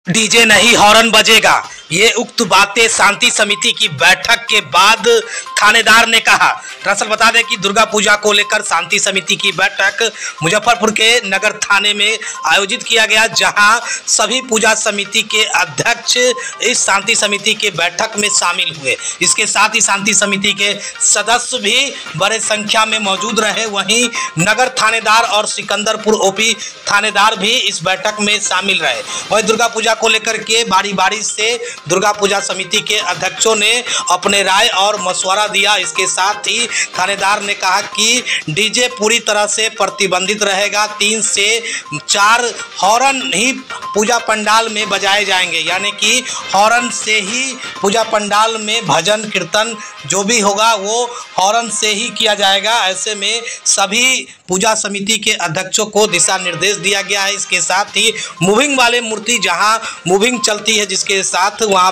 DJ नहीं horn बजेगा। ये उक्त बातें शांति समिति की बैठक के बाद थानेदार ने कहा। दरअसल बता दें कि दुर्गा पूजा को लेकर शांति समिति की बैठक मुजफ्फरपुर के नगर थाने में आयोजित किया गया, जहां सभी पूजा समिति के अध्यक्ष इस शांति समिति के बैठक में शामिल हुए। इसके साथ ही शांति समिति के सदस्य भी बड़े संख्या में मौजूद रहे। वहीं नगर थानेदार और सिकंदरपुर ओपी थानेदार भी इस बैठक में शामिल रहे। वहीं दुर्गा पूजा को लेकर के बारी बारी से दुर्गा पूजा समिति के अध्यक्षों ने अपने राय और मशवरा दिया। इसके साथ ही थानेदार ने कहा कि डीजे पूरी तरह से प्रतिबंधित रहेगा। 3 से 4 हॉर्न ही पूजा पंडाल में बजाए जाएंगे, यानी कि हॉर्न से ही पूजा पंडाल में भजन कीर्तन जो भी होगा वो हॉर्न से ही किया जाएगा। ऐसे में सभी पूजा समिति के अध्यक्षों को दिशा निर्देश दिया गया है। इसके साथ ही मूविंग वाले मूर्ति जहां मूविंग चलती है, जिसके साथ वहां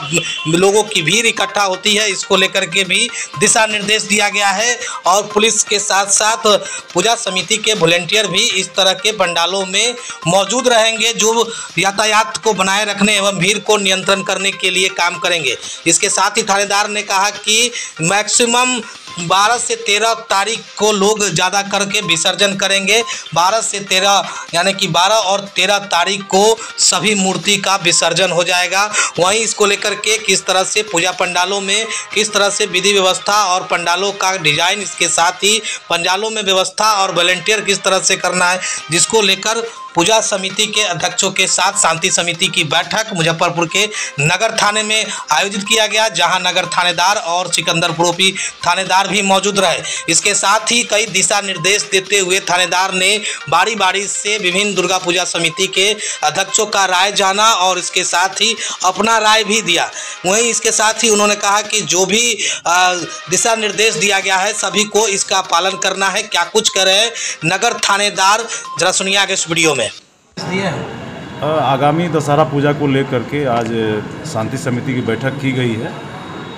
लोगों की भीड़ इकट्ठा होती है, इसको लेकर के भी दिशा निर्देश दिया गया है। और पुलिस के साथ साथ पूजा समिति के वॉलंटियर भी इस तरह के पंडालों में मौजूद रहेंगे, जो यातायात को बनाए रखने एवं भीड़ को नियंत्रण करने के लिए काम करेंगे। इसके साथ ही थानेदार ने कहा कि मैक्सिमम 12 से 13 तारीख को लोग ज़्यादा करके विसर्जन करेंगे। 12 से 13 यानी कि 12 और 13 तारीख को सभी मूर्ति का विसर्जन हो जाएगा। वहीं इसको लेकर के किस तरह से पूजा पंडालों में किस तरह से विधि व्यवस्था और पंडालों का डिजाइन, इसके साथ ही पंडालों में व्यवस्था और वॉलंटियर किस तरह से करना है, जिसको लेकर पूजा समिति के अध्यक्षों के साथ शांति समिति की बैठक मुजफ्फरपुर के नगर थाने में आयोजित किया गया, जहां नगर थानेदार और सिकंदरपुर ओपी थानेदार भी मौजूद रहे। इसके साथ ही कई दिशा निर्देश देते हुए थानेदार ने बारी बारी से विभिन्न दुर्गा पूजा समिति के अध्यक्षों का राय जाना और इसके साथ ही अपना राय भी दिया। वहीं इसके साथ ही उन्होंने कहा कि जो भी दिशा निर्देश दिया गया है सभी को इसका पालन करना है। क्या कुछ कह रहे हैं नगर थानेदार, जरा सुनिए आगे इस वीडियो में। आगामी दशहरा पूजा को लेकर के आज शांति समिति की बैठक की गई है,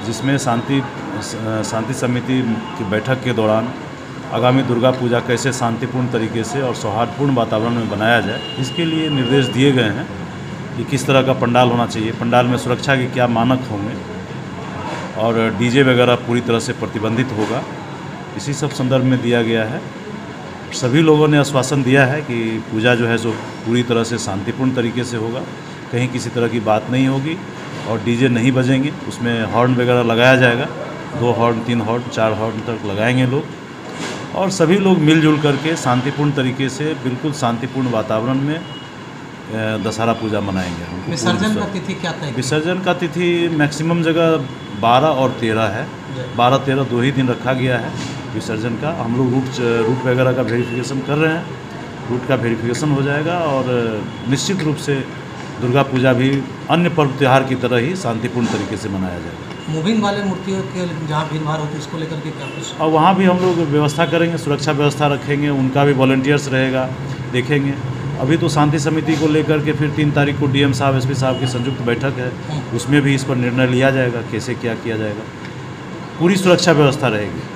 जिसमें शांति समिति की बैठक के दौरान आगामी दुर्गा पूजा कैसे शांतिपूर्ण तरीके से और सौहार्दपूर्ण वातावरण में बनाया जाए, इसके लिए निर्देश दिए गए हैं कि किस तरह का पंडाल होना चाहिए, पंडाल में सुरक्षा के क्या मानक होंगे और डीजे वगैरह पूरी तरह से प्रतिबंधित होगा। इसी सब संदर्भ में दिया गया है। सभी लोगों ने आश्वासन दिया है कि पूजा जो है सो पूरी तरह से शांतिपूर्ण तरीके से होगा, कहीं किसी तरह की बात नहीं होगी और डीजे नहीं बजेंगे। उसमें हॉर्न वगैरह लगाया जाएगा, 2 हॉर्न 3 हॉर्न 4 हॉर्न तक लगाएंगे लोग और सभी लोग मिलजुल करके शांतिपूर्ण तरीके से बिल्कुल शांतिपूर्ण वातावरण में दशहरा पूजा मनाएंगे। विसर्जन का तिथि क्या तय? विसर्जन का तिथि मैक्सिमम जगह 12 और 13 है। 12-13 2 ही दिन रखा गया है विसर्जन का। हम लोग रूट वगैरह का वेरिफिकेशन कर रहे हैं, रूट का वेरिफिकेशन हो जाएगा और निश्चित रूप से दुर्गा पूजा भी अन्य पर्व त्यौहार की तरह ही शांतिपूर्ण तरीके से मनाया जाएगा। मूविंग वाले मूर्तियों के जहाँ भीड़ भाड़ होती है उसको लेकर के क्या कुछ? और वहाँ भी हम लोग व्यवस्था करेंगे, सुरक्षा व्यवस्था रखेंगे, उनका भी वॉलंटियर्स रहेगा, देखेंगे। अभी तो शांति समिति को लेकर के फिर 3 तारीख को डीएम साहब एसपी साहब की संयुक्त बैठक है, उसमें भी इस पर निर्णय लिया जाएगा कैसे क्या किया जाएगा। पूरी सुरक्षा व्यवस्था रहेगी।